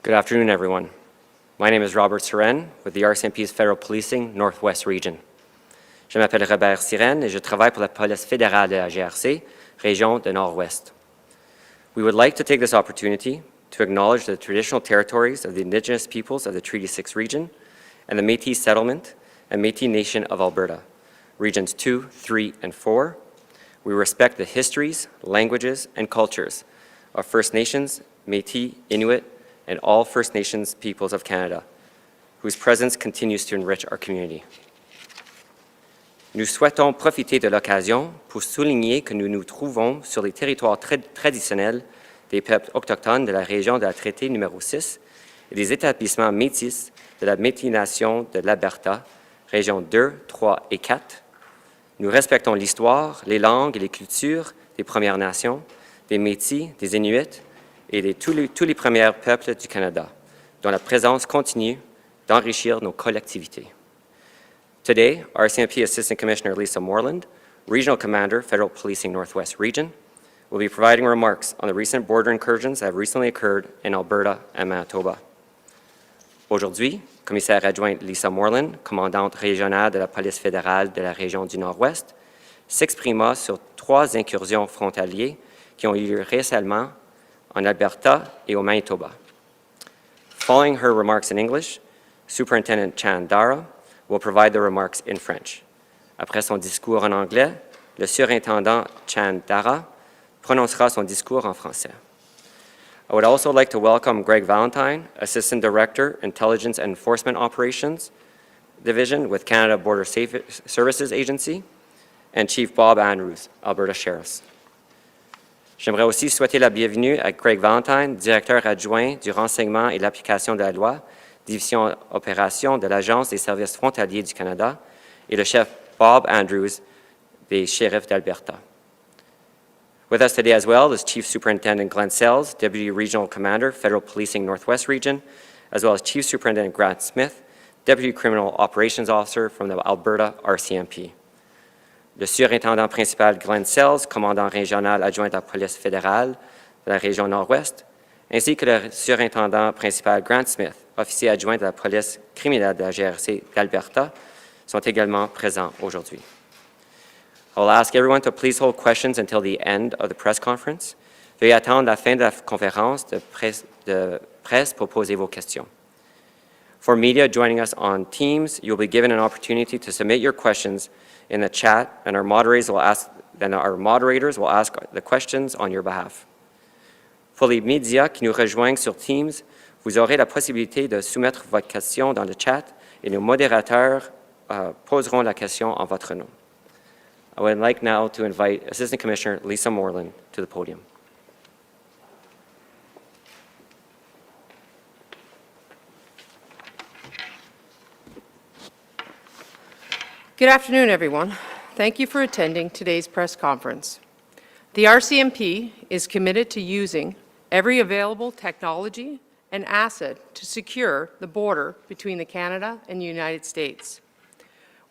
Good afternoon, everyone. My name is Robert Siren with the RCMP's Federal Policing Northwest Region. Je m'appelle Robert Siren et je travaille pour la police fédérale de la GRC, région de Nord-Ouest. We would like to take this opportunity to acknowledge the traditional territories of the Indigenous peoples of the Treaty 6 region and the Métis settlement and Métis Nation of Alberta, Regions 2, 3, and 4. We respect the histories, languages, and cultures of First Nations, Métis, Inuit, and all First Nations peoples of Canada, whose presence continues to enrich our community. Nous souhaitons profiter de l'occasion pour souligner que nous nous trouvons sur les territoires traditionnels des peuples autochtones de la région de la traité numéro 6 et des établissements métis de la Métis Nation de l'Alberta, régions 2, 3 et 4. Nous respectons l'histoire, les langues et les cultures des Premières Nations, des Métis, des Inuits et de tous les premiers peuples du Canada, dont la présence continue d'enrichir nos collectivités. Today, RCMP Assistant Commissioner Lisa Moreland, Regional Commander, Federal Policing Northwest Region, will be providing remarks on the recent border incursions that have recently occurred in Alberta and Manitoba. Aujourd'hui, Commissaire adjointe Lisa Moreland, commandante régionale de la police fédérale de la région du Nord-Ouest, s'exprima sur 3 incursions frontalières qui ont eu lieu récemment en Alberta et au Manitoba. Following her remarks in English, Superintendent Chan Dara will provide the remarks in French. Après son discours en anglais, le surintendant Chan Dara prononcera son discours en français. I would also like to welcome Greg Valentine, Assistant Director, Intelligence and Enforcement Operations Division with Canada Border Services Agency, and Chief Bob Andrews, Alberta Sheriffs. J'aimerais aussi souhaiter la bienvenue à Greg Valentine, Directeur adjoint du renseignement et l'application de la loi, Division Opération de l'Agence des services frontaliers du Canada, et le chef Bob Andrews des shérifs d'Alberta. With us today as well is Chief Superintendent Glenn Sells, Deputy Regional Commander, Federal Policing Northwest Region, as well as Chief Superintendent Grant Smith, Deputy Criminal Operations Officer from the Alberta RCMP. Le surintendant principal Glenn Sells, commandant régional adjoint de la police fédérale de la région Nord-Ouest, ainsi que le surintendant principal Grant Smith, officier adjoint de la police criminelle de la GRC d'Alberta, sont également présents aujourd'hui. I will ask everyone to please hold questions until the end of the press conference. Veuillez attendre la fin de la conférence de presse pour poser vos questions. For media joining us on Teams, you will be given an opportunity to submit your questions in the chat, and our moderators will ask the questions on your behalf. Pour les médias qui nous rejoignent sur Teams, vous aurez la possibilité de soumettre votre question dans le chat et nos modérateurs poseront la question en votre nom. I would like now to invite Assistant Commissioner Lisa Moreland to the podium. Good afternoon, everyone. Thank you for attending today's press conference. The RCMP is committed to using every available technology and asset to secure the border between Canada and the United States.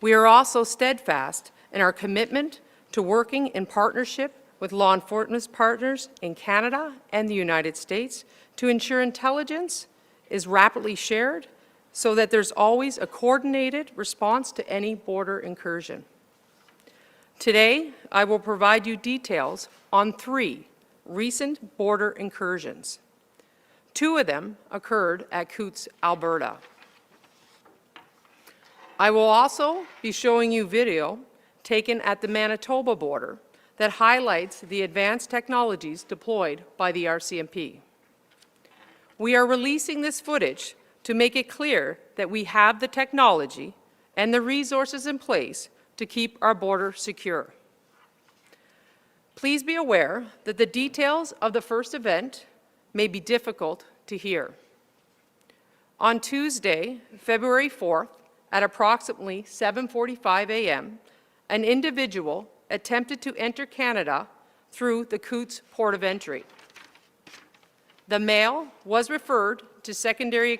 We are also steadfast in our commitment to working in partnership with law enforcement partners in Canada and the United States to ensure intelligence is rapidly shared so that there's always a coordinated response to any border incursion. Today, I will provide you details on 3 recent border incursions. 2 of them occurred at Coutts, Alberta. I will also be showing you video taken at the Manitoba border that highlights the advanced technologies deployed by the RCMP. We are releasing this footage to make it clear that we have the technology and the resources in place to keep our border secure. Please be aware that the details of the first event may be difficult to hear. On Tuesday, February 4th, at approximately 7:45 a.m., an individual attempted to enter Canada through the Coutts port of entry. The male was referred to secondary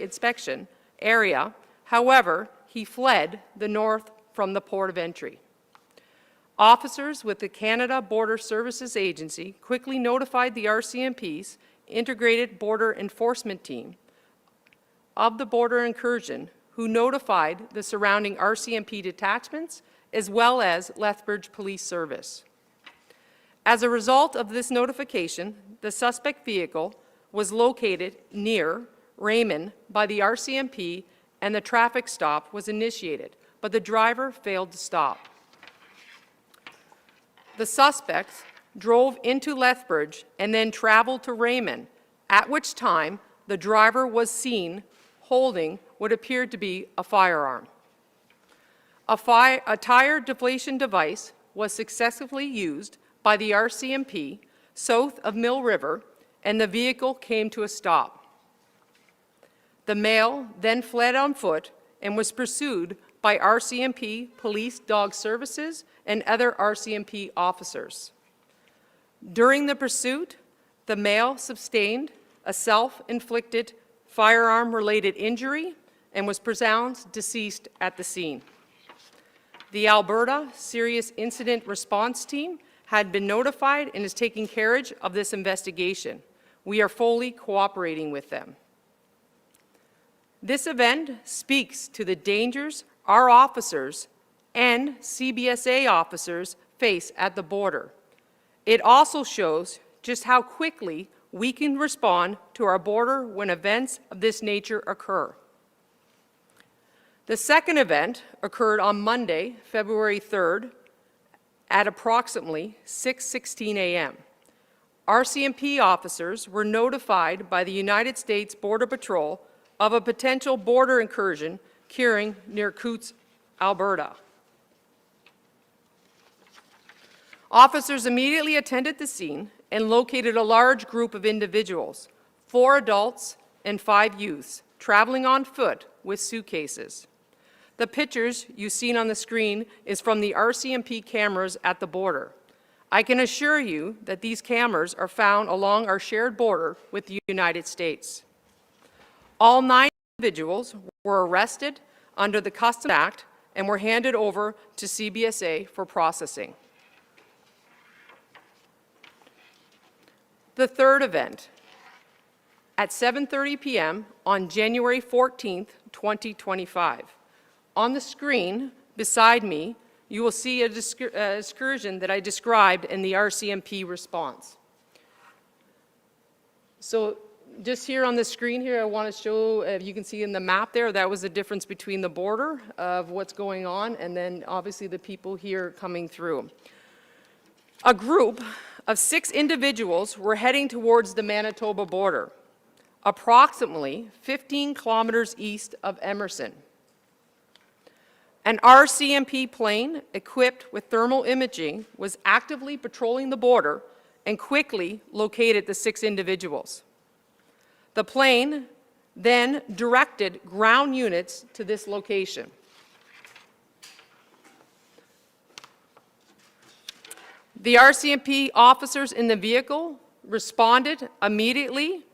inspection area. However, he fled the north from the port of entry. Officers with the Canada Border Services Agency quickly notified the RCMPs Integrated Border Enforcement Team of the border incursion, who notified the surrounding RCMP detachments as well as Lethbridge Police Service. As a result of this notification, the suspect vehicle was located near Raymond by the RCMP and the traffic stop was initiated, but the driver failed to stop. The suspects drove into Lethbridge and then traveled to Raymond, at which time the driver was seen holding what appeared to be a firearm. A tire deflation device was successfully used by the RCMP south of Mill River, and the vehicle came to a stop. The male then fled on foot and was pursued by RCMP Police Dog Services and other RCMP officers. During the pursuit, the male sustained a self-inflicted firearm-related injury and was pronounced deceased at the scene. The Alberta Serious Incident Response Team had been notified and is taking carriage of this investigation. We are fully cooperating with them. This event speaks to the dangers our officers and CBSA officers face at the border. It also shows just how quickly we can respond to our border when events of this nature occur. The second event occurred on Monday, February 3rd, at approximately 6:16 a.m. RCMP officers were notified by the United States Border Patrol of a potential border incursion occurring near Coutts, Alberta. Officers immediately attended the scene and located a large group of individuals, 4 adults and 5 youths, traveling on foot with suitcases. The pictures you've seen on the screen is from the RCMP cameras at the border. I can assure you that these cameras are found along our shared border with the United States. All 9 individuals were arrested under the Customs Act and were handed over to CBSA for processing. The third event, at 7:30 p.m. on January 14th, 2025. On the screen beside me, you will see an excursion that I described in the RCMP response. So just here on the screen here, I want to show, if you can see in the map there, that was the difference between the border of what's going on and then obviously the people here coming through. A group of 6 individuals were heading towards the Manitoba border, approximately 15 kilometers east of Emerson. An RCMP plane equipped with thermal imaging was actively patrolling the border and quickly located the 6 individuals. The plane then directed ground units to this location. The RCMP officers in the vehicle responded immediately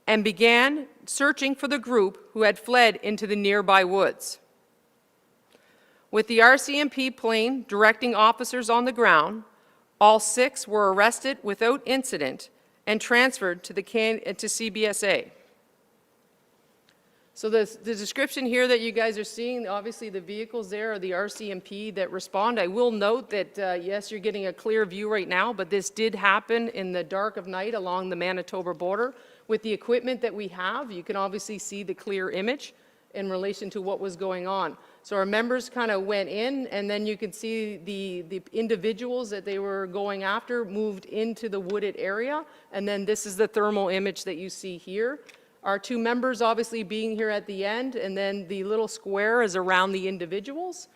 and began searching for the group who had fled into the nearby woods. With the RCMP plane directing officers on the ground, all 6 were arrested without incident and transferred to CBSA. So the description here that you guys are seeing, obviously the vehicles there are the RCMP that respond. I will note that, yes, you're getting a clear view right now, but this did happen in the dark of night along the Manitoba border. With the equipment that we have, you can obviously see the clear image in relation to what was going on. So our members kind of went in, and then you can see the individuals that they were going after moved into the wooded area, and then this is the thermal image that you see here. Our 2 members obviously being here at the end, and then the little square is around the individuals.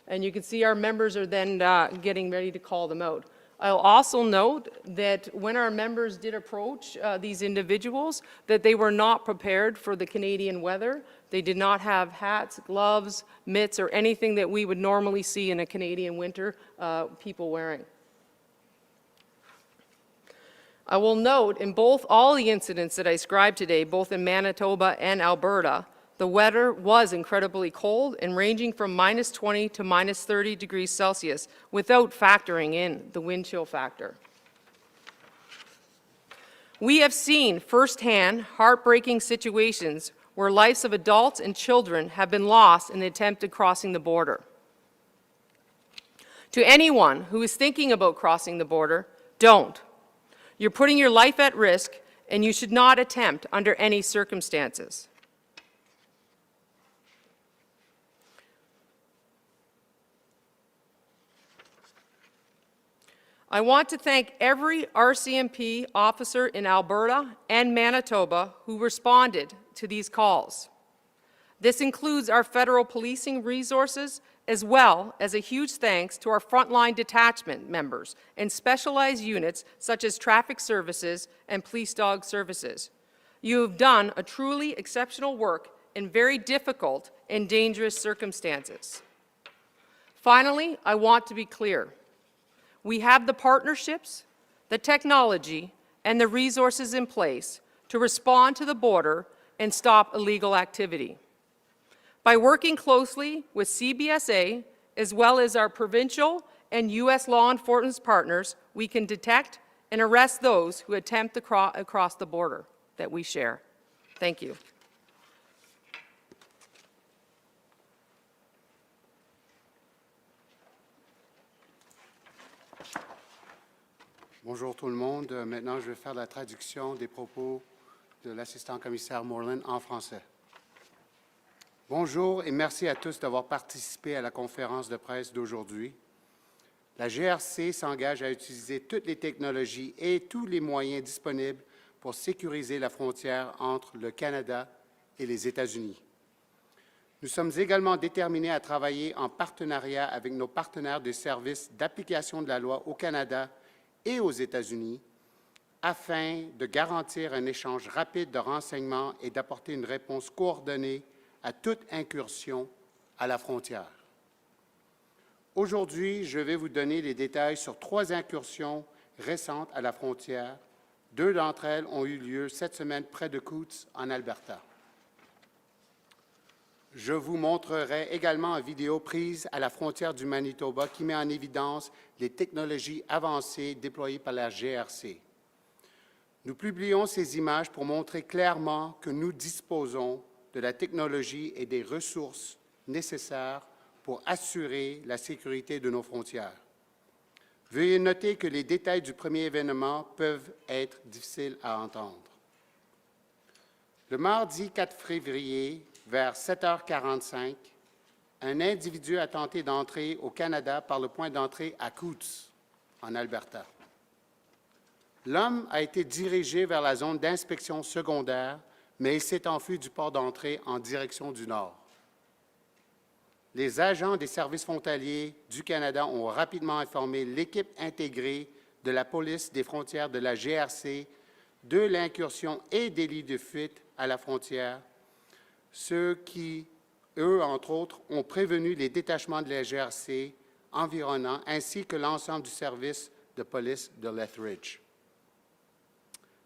And you can see our members are then getting ready to call them out. I'll also note that when our members did approach these individuals, that they were not prepared for the Canadian weather. They did not have hats, gloves, mitts, or anything that we would normally see in a Canadian winter people wearing. I will note in all the incidents that I described today, both in Manitoba and Alberta, the weather was incredibly cold and ranging from -20 to -30 degrees Celsius without factoring in the wind chill factor. We have seen firsthand heartbreaking situations where lives of adults and children have been lost in the attempt at crossing the border. To anyone who is thinking about crossing the border, don't. You're putting your life at risk, and you should not attempt under any circumstances. I want to thank every RCMP officer in Alberta and Manitoba who responded to these calls. This includes our federal policing resources, as well as a huge thanks to our frontline detachment members and specialized units such as traffic services and police dog services. You have done a truly exceptional work in very difficult and dangerous circumstances. Finally, I want to be clear. We have the partnerships, the technology, and the resources in place to respond to the border and stop illegal activity. By working closely with CBSA, as well as our provincial and U.S. law enforcement partners, we can detect and arrest those who attempt to cross the border that we share. Thank you. Bonjour tout le monde. Maintenant, je vais faire la traduction des propos de l'assistant commissaire Moreland en français. Bonjour et merci à tous d'avoir participé à la conférence de presse d'aujourd'hui. La GRC s'engage à utiliser toutes les technologies et tous les moyens disponibles pour sécuriser la frontière entre le Canada et les États-Unis. Nous sommes également déterminés à travailler en partenariat avec nos partenaires des services d'application de la loi au Canada et aux États-Unis afin de garantir un échange rapide de renseignements et d'apporter une réponse coordonnée à toute incursion à la frontière. Aujourd'hui, je vais vous donner les détails sur 3 incursions récentes à la frontière. 2 d'entre elles ont eu lieu cette semaine près de Coutts, en Alberta. Je vous montrerai également une vidéo prise à la frontière du Manitoba qui met en évidence les technologies avancées déployées par la GRC. Nous publions ces images pour montrer clairement que nous disposons de la technologie et des ressources nécessaires pour assurer la sécurité de nos frontières. Veuillez noter que les détails du premier événement peuvent être difficiles à entendre. Le mardi 4 février, vers 7h45, un individu a tenté d'entrer au Canada par le point d'entrée à Coutts, en Alberta. L'homme a été dirigé vers la zone d'inspection secondaire, mais il s'est enfui du port d'entrée en direction du nord. Les agents des services frontaliers du Canada ont rapidement informé l'équipe intégrée de la police des frontières de la GRC de l'incursion et délit de fuite à la frontière, ceux qui, eux, entre autres, ont prévenu les détachements de la GRC environnants ainsi que l'ensemble du service de police de Lethbridge.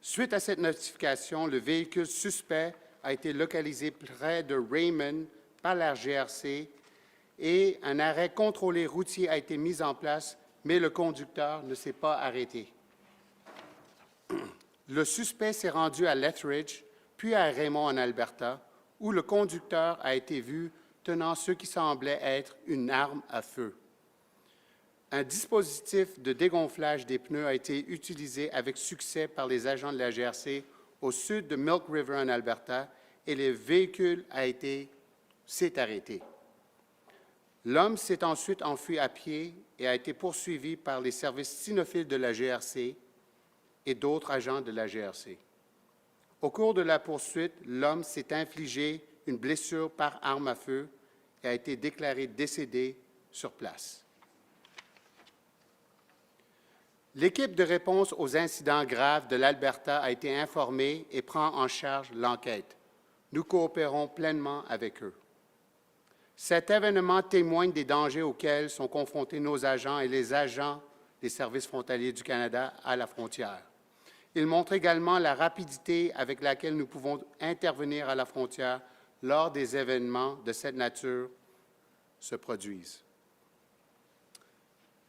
Suite à cette notification, le véhicule suspect a été localisé près de Raymond par la GRC et un arrêt contrôlé routier a été mis en place, mais le conducteur ne s'est pas arrêté. Le suspect s'est rendu à Lethbridge, puis à Raymond en Alberta, où le conducteur a été vu tenant ce qui semblait être une arme à feu. Un dispositif de dégonflage des pneus a été utilisé avec succès par les agents de la GRC au sud de Milk River en Alberta et le véhicule s'est arrêté. L'homme s'est ensuite enfui à pied et a été poursuivi par les services cynophiles de la GRC et d'autres agents de la GRC. Au cours de la poursuite, l'homme s'est infligé une blessure par arme à feu et a été déclaré décédé sur place. L'équipe de réponse aux incidents graves de l'Alberta a été informée et prend en charge l'enquête. Nous coopérons pleinement avec eux. Cet événement témoigne des dangers auxquels sont confrontés nos agents et les agents des services frontaliers du Canada à la frontière. Il montre également la rapidité avec laquelle nous pouvons intervenir à la frontière lors des événements de cette nature se produisent.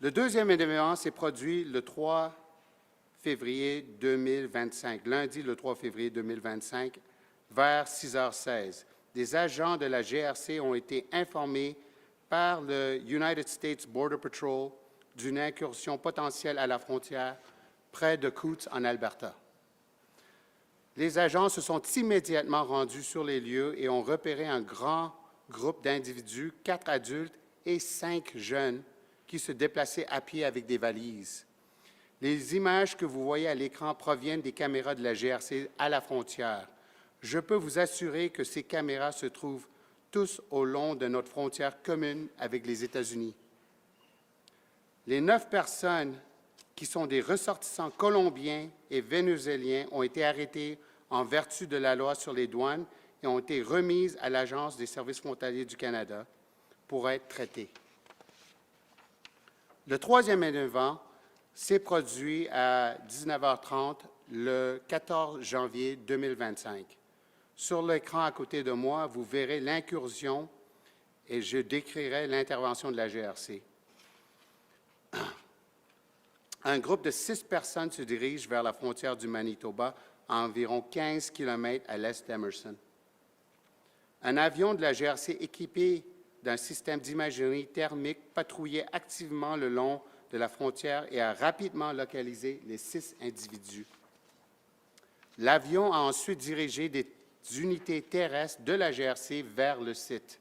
Le deuxième événement s'est produit le 3 février 2025, lundi le 3 février 2025, vers 6h16. Des agents de la GRC ont été informés par le United States Border Patrol d'une incursion potentielle à la frontière près de Coutts, en Alberta. Les agents se sont immédiatement rendus sur les lieux et ont repéré un grand groupe d'individus, 4 adultes et 5 jeunes, qui se déplaçaient à pied avec des valises. Les images que vous voyez à l'écran proviennent des caméras de la GRC à la frontière. Je peux vous assurer que ces caméras se trouvent tous au long de notre frontière commune avec les États-Unis. Les 9 personnes qui sont des ressortissants colombiens et vénézuéliens ont été arrêtés en vertu de la loi sur les douanes et ont été remises à l'Agence des services frontaliers du Canada pour être traités. Le troisième événement s'est produit à 19h30 le 14 janvier 2025. Sur l'écran à côté de moi, vous verrez l'incursion et je décrirai l'intervention de la GRC. Un groupe de 6 personnes se dirige vers la frontière du Manitoba, à environ 15 km à l'est d'Emerson. Un avion de la GRC équipé d'un système d'imagerie thermique patrouillait activement le long de la frontière et a rapidement localisé les 6 individus. L'avion a ensuite dirigé des unités terrestres de la GRC vers le site.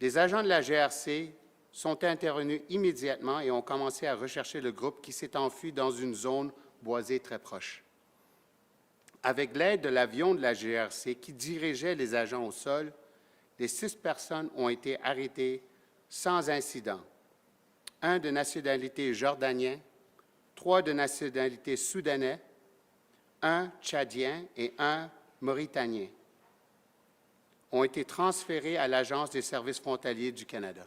Des agents de la GRC sont intervenus immédiatement et ont commencé à rechercher le groupe qui s'est enfui dans une zone boisée très proche. Avec l'aide de l'avion de la GRC qui dirigeait les agents au sol, les 6 personnes ont été arrêtées sans incident. 1 de nationalité jordanien, 3 de nationalité soudanais, 1 tchadien et 1 mauritanien ont été transférés à l'Agence des services frontaliers du Canada.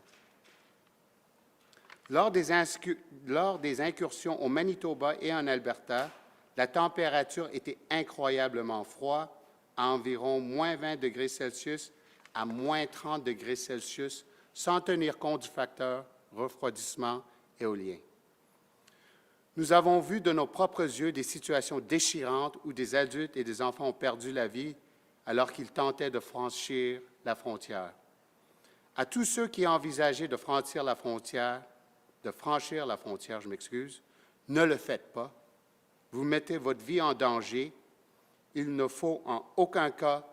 Lors des incursions au Manitoba et en Alberta, la température était incroyablement froide, à environ moins 20 degrés Celsius à moins 30 degrés Celsius, sans tenir compte du facteur refroidissement éolien. Nous avons vu de nos propres yeux des situations déchirantes où des adultes et des enfants ont perdu la vie alors qu'ils tentaient de franchir la frontière. À tous ceux qui envisageaient de franchir la frontière, ne le faites pas. Vous mettez votre vie en danger. Il ne faut en aucun cas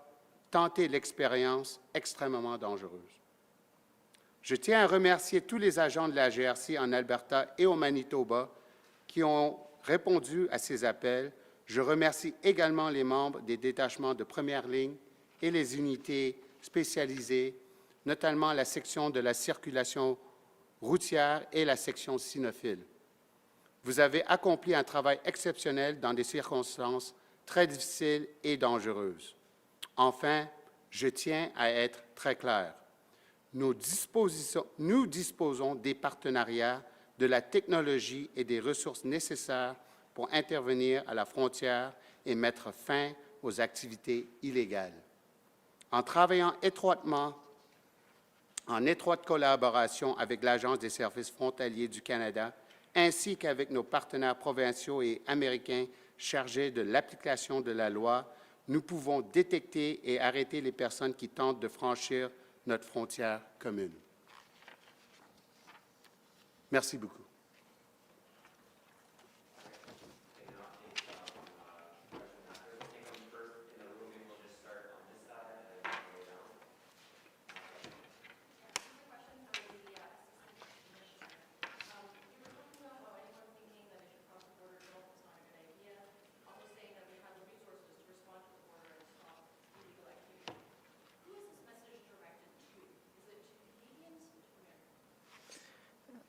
tenter l'expérience extrêmement dangereuse. Je tiens à remercier tous les agents de la GRC en Alberta et au Manitoba qui ont répondu à ces appels. Je remercie également les membres des détachements de première ligne et les unités spécialisées, notamment la section de la circulation routière et la section cynophile. Vous avez accompli un travail exceptionnel dans des circonstances très difficiles et dangereuses. Enfin, je tiens à être très clair. Nous disposons des partenariats, de la technologie et des ressources nécessaires pour intervenir à la frontière et mettre fin aux activités illégales. En travaillant en étroite collaboration avec l'Agence des services frontaliers du Canada, ainsi qu'avec nos partenaires provinciaux et américains chargés de l'application de la loi, nous pouvons détecter et arrêter les personnes qui tentent de franchir notre frontière commune. Merci beaucoup.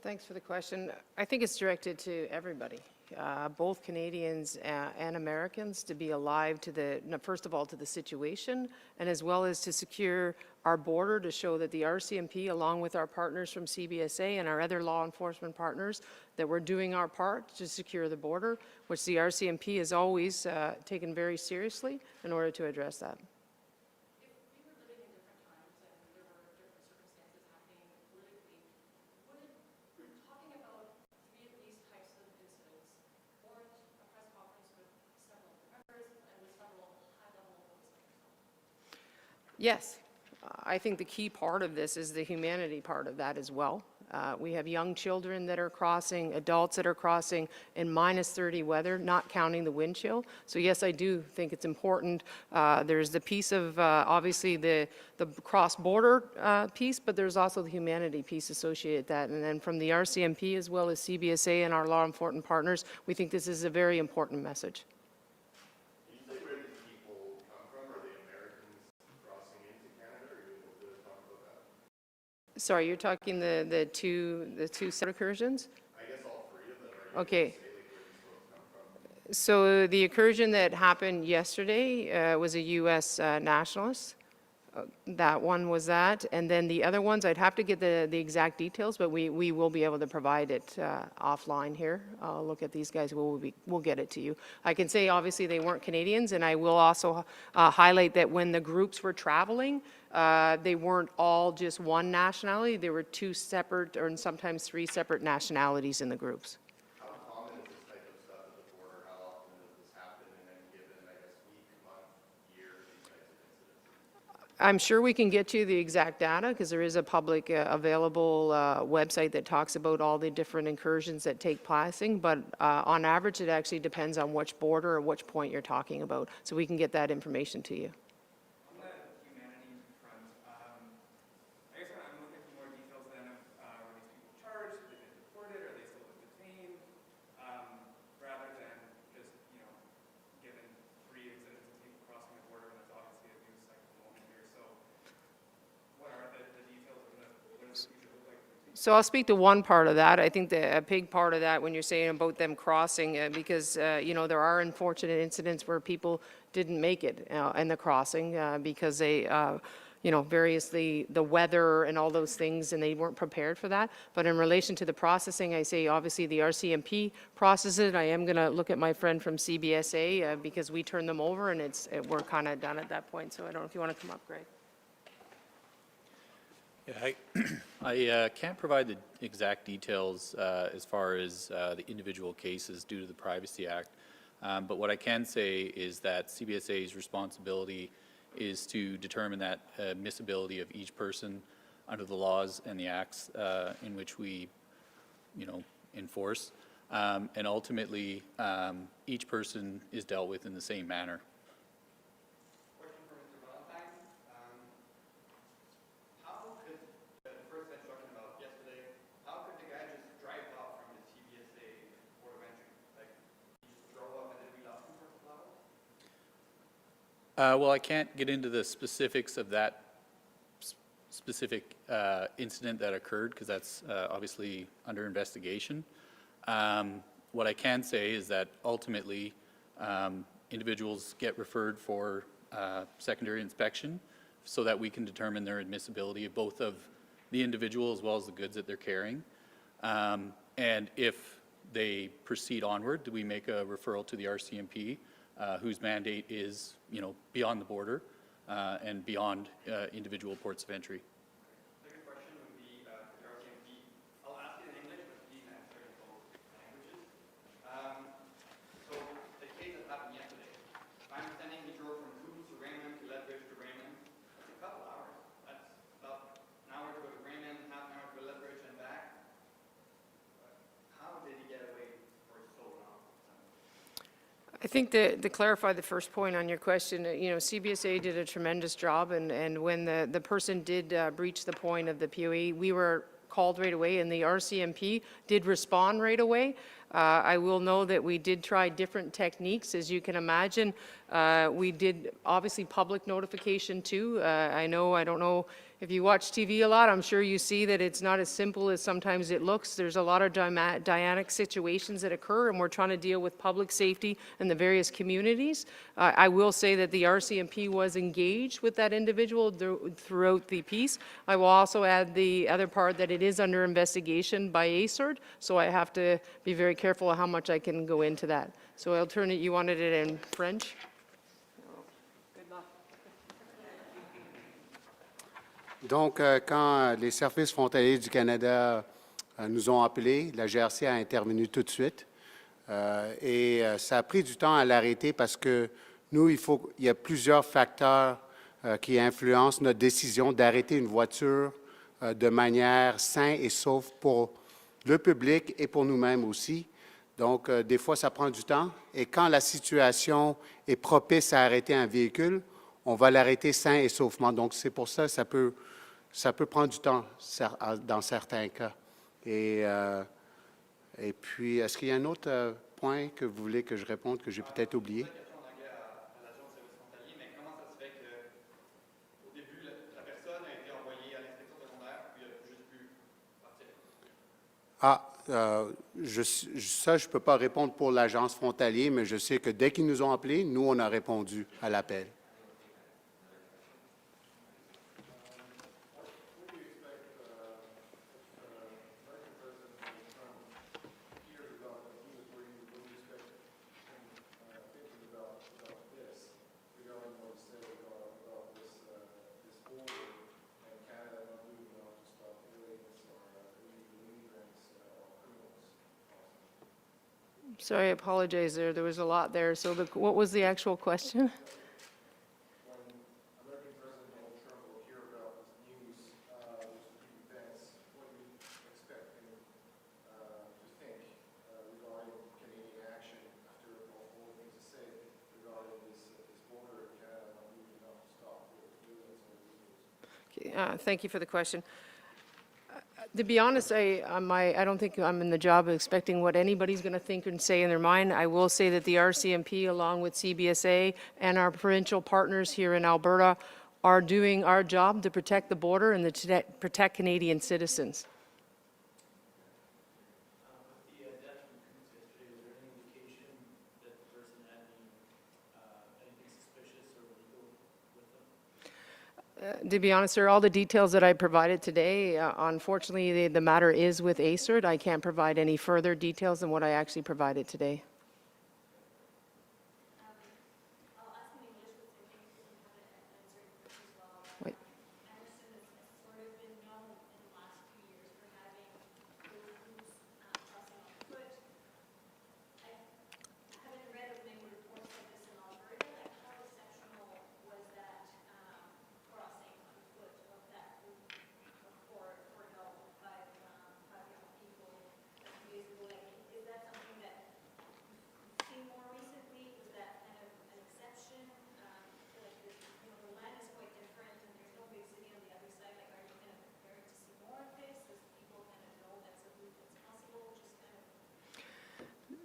Thanks for the question. I think it's directed to everybody, both Canadians and Americans, to be alive to the, first of all, to the situation, and as well as to secure our border to show that the RCMP, along with our partners from CBSA and our other law enforcement partners, that we're doing our part to secure the border, which the RCMP has always taken very seriously in order to address that. Yes. I think the key part of this is the humanity part of that as well. We have young children that are crossing, adults that are crossing in -30 weather, not counting the wind chill. So yes, I do think it's important. There's the piece of, obviously, the cross-border piece, but there's also the humanity piece associated with that. And then from the RCMP as well as CBSA and our law enforcement partners, we think this is a very important message. Sorry, you're talking the two set incursions? I guess all three of them. Okay. So the incursion that happened yesterday was a U.S. nationalist. That one was that. And then the other ones, I'd have to get the exact details, but we will be able to provide it offline here. I'll look at these guys. We'll get it to you. I can say, obviously, they weren't Canadians, and I will also highlight that when the groups were traveling, they weren't all just one nationality. There were two separate, or sometimes three separate nationalities in the groups. How common is this type of stuff at the border? How often does this happen in any given, I guess, week, month, year, these types of incidents? I'm sure we can get you the exact data because there is a public available website that talks about all the different incursions that take place, but on average it actually depends on which border or which point you're talking about. So we can get that information to you. On the humanity front, I guess I'm looking for more details then of were these people charged, did they get deported, are they still detained, rather than just, given 3 incidents of people crossing the border, and that's obviously a news cycle moment here. So what are the details of what does the future look like? So I'll speak to one part of that. I think a big part of that when you're saying about them crossing, because, there are unfortunate incidents where people didn't make it in the crossing because they, variously the weather and all those things, and they weren't prepared for that. But in relation to the processing, I say obviously the RCMP processes it. I am going to look at my friend from CBSA because we turn them over and we're kind of done at that point. So I don't know if you want to come up, Greg. Yeah, I can't provide the exact details as far as the individual cases due to the Privacy Act, but what I can say is that CBSA's responsibility is to determine that admissibility of each person under the laws and the acts in which we, enforce, and ultimately each person is dealt with in the same manner. Well, I can't get into the specifics of that specific incident that occurred because that's obviously under investigation. What I can say is that ultimately individuals get referred for secondary inspection so that we can determine their admissibility of both of the individual as well as the goods that they're carrying. And if they proceed onward, we make a referral to the RCMP, whose mandate is, beyond the border and beyond individual ports of entry. Second question would be for the RCMP. I'll ask it in English, but please answer in both languages. So the case that happened yesterday, my understanding he drove from Coos to Raymond to Lethbridge to Raymond. That's a couple hours. That's about an hour to go to Raymond, half an hour to Lethbridge and back. How did he get away for so long? I think to clarify the first point on your question, CBSA did a tremendous job, and when the person did breach the point of the POE, we were called right away, and the RCMP did respond right away. I will know that we did try different techniques. As you can imagine, we did obviously public notification too. I don't know if you watch TV a lot, I'm sure you see that it's not as simple as sometimes it looks. There's a lot of dynamic situations that occur, and we're trying to deal with public safety in the various communities. I will say that the RCMP was engaged with that individual throughout the piece. I will also add the other part that it is under investigation by ASERD, so I have to be very careful of how much I can go into that. So I'll turn it, you wanted it in French? Donc, quand les services frontaliers du Canada nous ont appelés, la GRC a intervenu tout de suite. Et ça a pris du temps à l'arrêter parce que nous, il y a plusieurs facteurs qui influencent notre décision d'arrêter une voiture de manière saine et sauve pour le public et pour nous-mêmes aussi. Donc, des fois, ça prend du temps. Et quand la situation est propice à arrêter un véhicule, on va l'arrêter sain et sauvement. Donc, c'est pour ça que ça peut prendre du temps dans certains cas. Et puis, est-ce qu'il y a un autre point que vous voulez que je réponde que j'ai peut-être oublié? Ah, ça, je ne peux pas répondre pour l'agence frontalier, mais je sais que dès qu'ils nous ont appelés, nous, on a répondu à l'appel. Sorry, I apologize there. There was a lot there. So what was the actual question? Thank you for the question. To be honest, I don't think I'm in the job of expecting what anybody's going to think and say in their mind. I will say that the RCMP, along with CBSA and our provincial partners here in Alberta, are doing our job to protect the border and to protect Canadian citizens. To be honest, sir, all the details that I provided today, unfortunately, the matter is with ACERT. I can't provide any further details than what I actually provided today. Wait.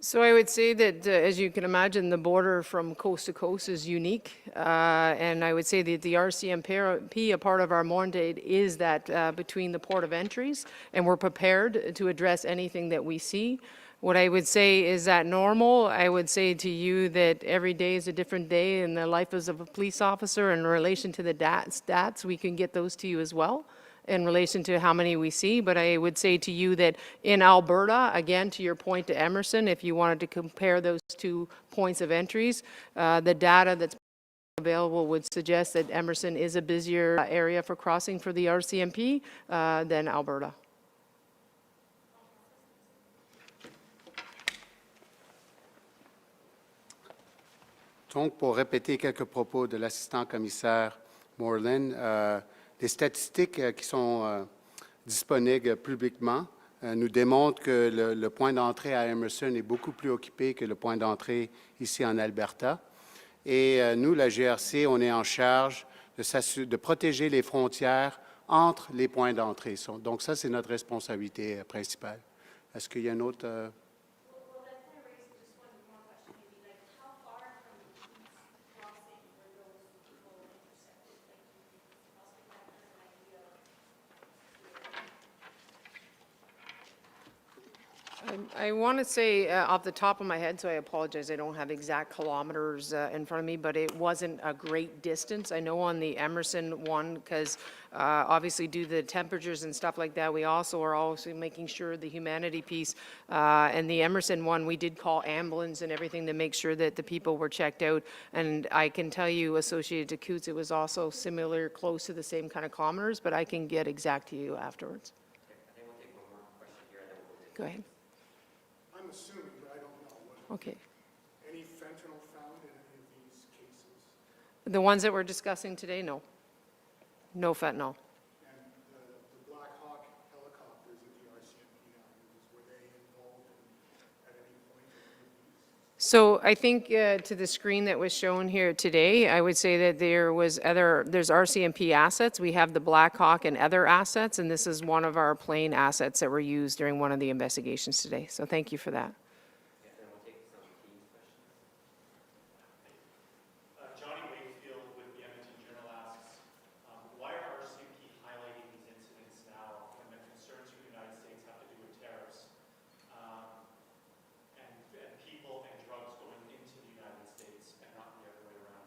So I would say that, as you can imagine, the border from coast to coast is unique. And I would say that the RCMP, a part of our mandate, is that between the port of entries, and we're prepared to address anything that we see. What I would say is that normal, I would say to you that every day is a different day in the life of a police officer. In relation to the stats, we can get those to you as well in relation to how many we see. But I would say to you that in Alberta, again, to your point to Emerson, if you wanted to compare those 2 points of entries, the data that's available would suggest that Emerson is a busier area for crossing for the RCMP than Alberta. Donc, pour répéter quelques propos de l'assistant commissaire Moreland, les statistiques qui sont disponibles publiquement nous démontrent que le point d'entrée à Emerson est beaucoup plus occupé que le point d'entrée ici en Alberta. Et nous, la GRC, on est en charge de protéger les frontières entre les points d'entrée. Donc, ça, c'est notre responsabilité principale. Est-ce qu'il y a un autre... I want to say off the top of my head, so I apologize, I don't have exact kilometers in front of me, but it wasn't a great distance. I know on the Emerson one, because obviously due to the temperatures and stuff like that, we also are also making sure the humanity piece, and the Emerson one, we did call ambulance and everything to make sure that the people were checked out. And I can tell you, associated to Coots, it was also similar, close to the same kind of kilometers, but I can get exact to you afterwards. I think we'll take one more question here, and then we'll take... Go ahead. I'm assuming, but I don't know, Okay. any fentanyl found in any of these cases? The ones that we're discussing today, no. No fentanyl. And the Black Hawk helicopters that the RCMP now uses, were they involved at any point in any of these? So I think to the screen that was shown here today, I would say that there's RCMP assets. We have the Black Hawk and other assets, and this is one of our plane assets that were used during one of the investigations today. So thank you for that. Johnny Wakefield with the Edmonton Journal asks, why are RCMP highlighting these incidents now when the concerns for the United States have to do with tariffs and people and drugs going into the United States and not the other way around?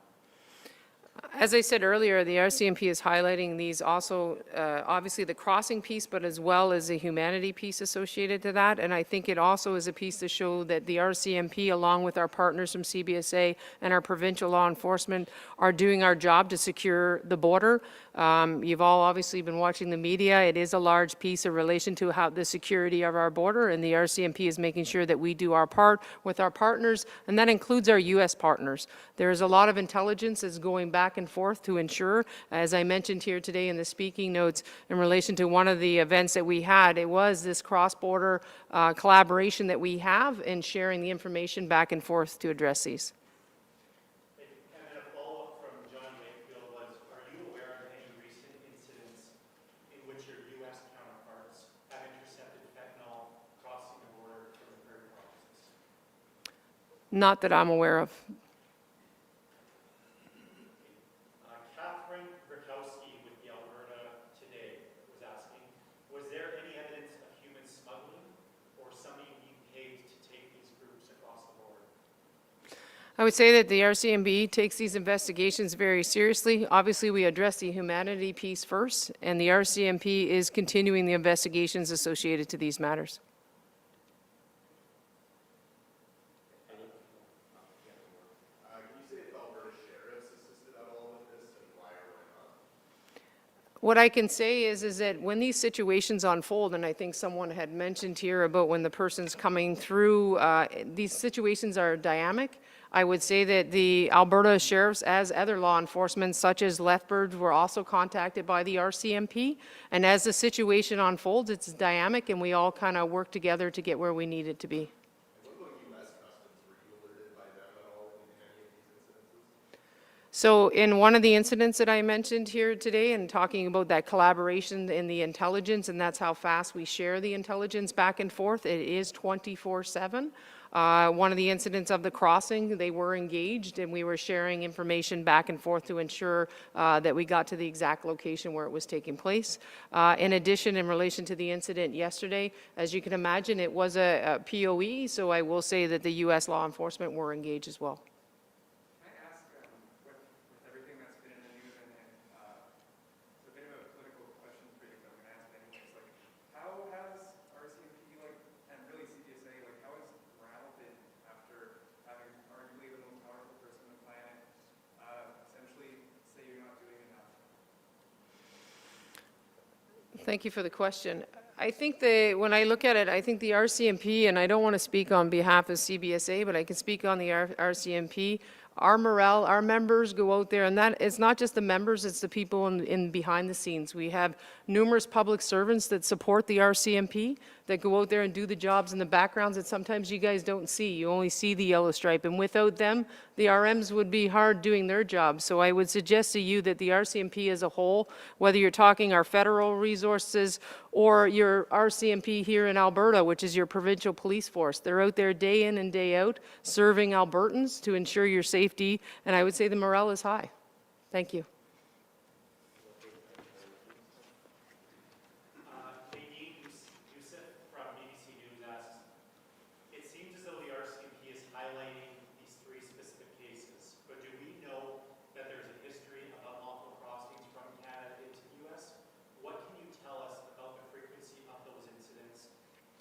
As I said earlier, the RCMP is highlighting these also, obviously the crossing piece, but as well as the humanity piece associated to that. And I think it also is a piece to show that the RCMP, along with our partners from CBSA and our provincial law enforcement, are doing our job to secure the border. You've all obviously been watching the media. It is a large piece in relation to how the security of our border, and the RCMP is making sure that we do our part with our partners, and that includes our U.S. partners. There is a lot of intelligence that's going back and forth to ensure, as I mentioned here today in the speaking notes, in relation to one of the events that we had, it was this cross-border collaboration that we have in sharing the information back and forth to address these. And then a follow-up from John Wakefield was, are you aware of any recent incidents in which your U.S. counterparts have intercepted fentanyl crossing the border from the third provinces? Not that I'm aware of. Catherine Rakowski with the Alberta Today was asking, was there any evidence of human smuggling or somebody being paid to take these groups across the border? I would say that the RCMP takes these investigations very seriously. Obviously, we address the humanity piece first, and the RCMP is continuing the investigations associated to these matters. Can you say if Alberta sheriffs assisted at all with this and why or why not? What I can say is that when these situations unfold, and I think someone had mentioned here about when the person's coming through, these situations are dynamic. I would say that the Alberta sheriffs, as other law enforcement, such as Lethbridge, were also contacted by the RCMP. And as the situation unfolds, it's dynamic, and we all kind of work together to get where we need it to be. What about U.S. Customs? Were you alerted by them at all in any of these incidences? So in one of the incidents that I mentioned here today, and talking about that collaboration in the intelligence, and that's how fast we share the intelligence back and forth, it is 24/7. One of the incidents of the crossing, they were engaged, and we were sharing information back and forth to ensure that we got to the exact location where it was taking place. In addition, in relation to the incident yesterday, as you can imagine, it was a POE, so I will say that the U.S. law enforcement were engaged as well. Can I ask, with everything that's been in the news, and it's a bit of a political question for you, but I'm going to ask it anyways, like, how has RCMP, and really CBSA, how has morale been after having arguably the most powerful person on the planet essentially say you're not doing enough? Thank you for the question. I think when I look at it, I think the RCMP, and I don't want to speak on behalf of CBSA, but I can speak on the RCMP. Our morale, our members go out there, and that it's not just the members, it's the people in behind the scenes. We have numerous public servants that support the RCMP, that go out there and do the jobs in the backgrounds that sometimes you guys don't see. You only see the yellow stripe, and without them, the RMs would be hard doing their job. So I would suggest to you that the RCMP as a whole, whether you're talking our federal resources or your RCMP here in Alberta, which is your provincial police force, they're out there day in and day out serving Albertans to ensure your safety, and I would say the morale is high. Thank you. Nadine Youssef from BBC News asks, it seems as though the RCMP is highlighting these three specific cases, but do we know that there's a history of unlawful crossings from Canada into the U.S.? What can you tell us about the frequency of those incidents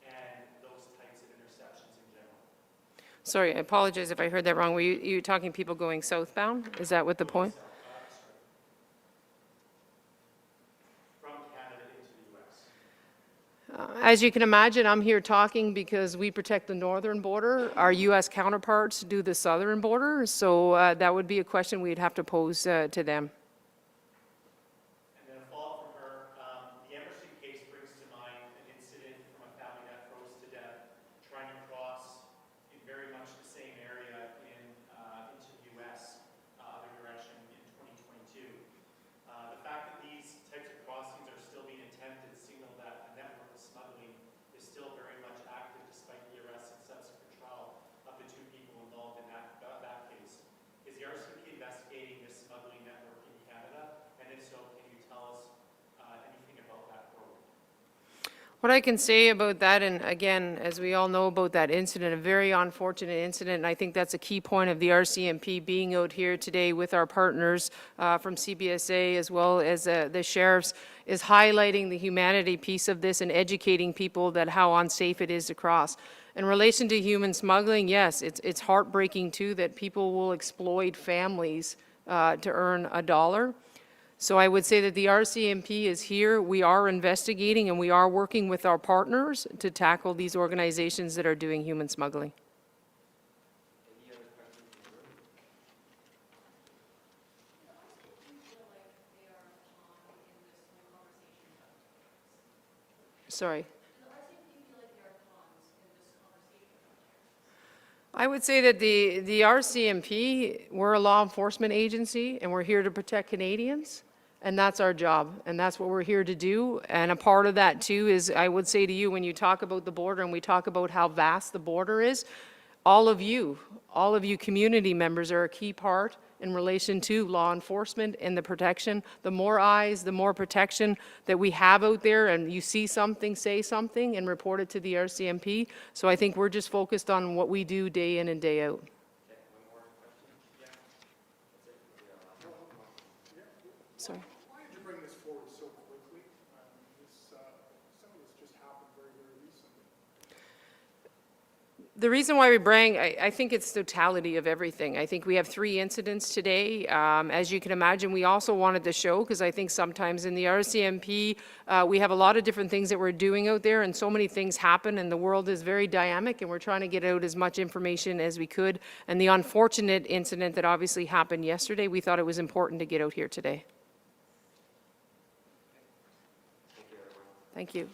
and those types of interceptions in general? Sorry, I apologize if I heard that wrong. Were you talking people going southbound? Is that what the point? From Canada into the U.S. As you can imagine, I'm here talking because we protect the northern border. Our U.S. counterparts do the southern border, so that would be a question we'd have to pose to them. And then a follow-up from her, the Emerson case brings to mind an incident from a family that froze to death trying to cross in very much the same area into the U.S. Other direction in 2022. The fact that these types of crossings are still being attempted signal that a network of smuggling is still very much active despite the arrest and subsequent trial of the two people involved in that case. Is the RCMP investigating this smuggling network in Canada? And if so, can you tell us anything about that program? What I can say about that, and again, as we all know about that incident, a very unfortunate incident, and I think that's a key point of the RCMP being out here today with our partners from CBSA as well as the sheriffs, is highlighting the humanity piece of this and educating people that how unsafe it is to cross. In relation to human smuggling, yes, it's heartbreaking too that people will exploit families to earn a dollar. So I would say that the RCMP is here. We are investigating and we are working with our partners to tackle these organizations that are doing human smuggling. Sorry. I would say that the RCMP, we're a law enforcement agency and we're here to protect Canadians. And that's our job, and that's what we're here to do. And a part of that, too, is I would say to you, when you talk about the border and we talk about how vast the border is, all of you community members are a key part in relation to law enforcement and the protection. The more eyes, the more protection that we have out there, and you see something, say something, and report it to the RCMP. So I think we're just focused on what we do day in and day out. Sorry. Why did you bring this forward so quickly? Some of this just happened very, very recently. The reason why we bring, I think it's totality of everything. I think we have 3 incidents today. As you can imagine, we also wanted to show, because I think sometimes in the RCMP, we have a lot of different things that we're doing out there, and so many things happen, and the world is very dynamic, and we're trying to get out as much information as we could. And the unfortunate incident that obviously happened yesterday, we thought it was important to get out here today. Thank you.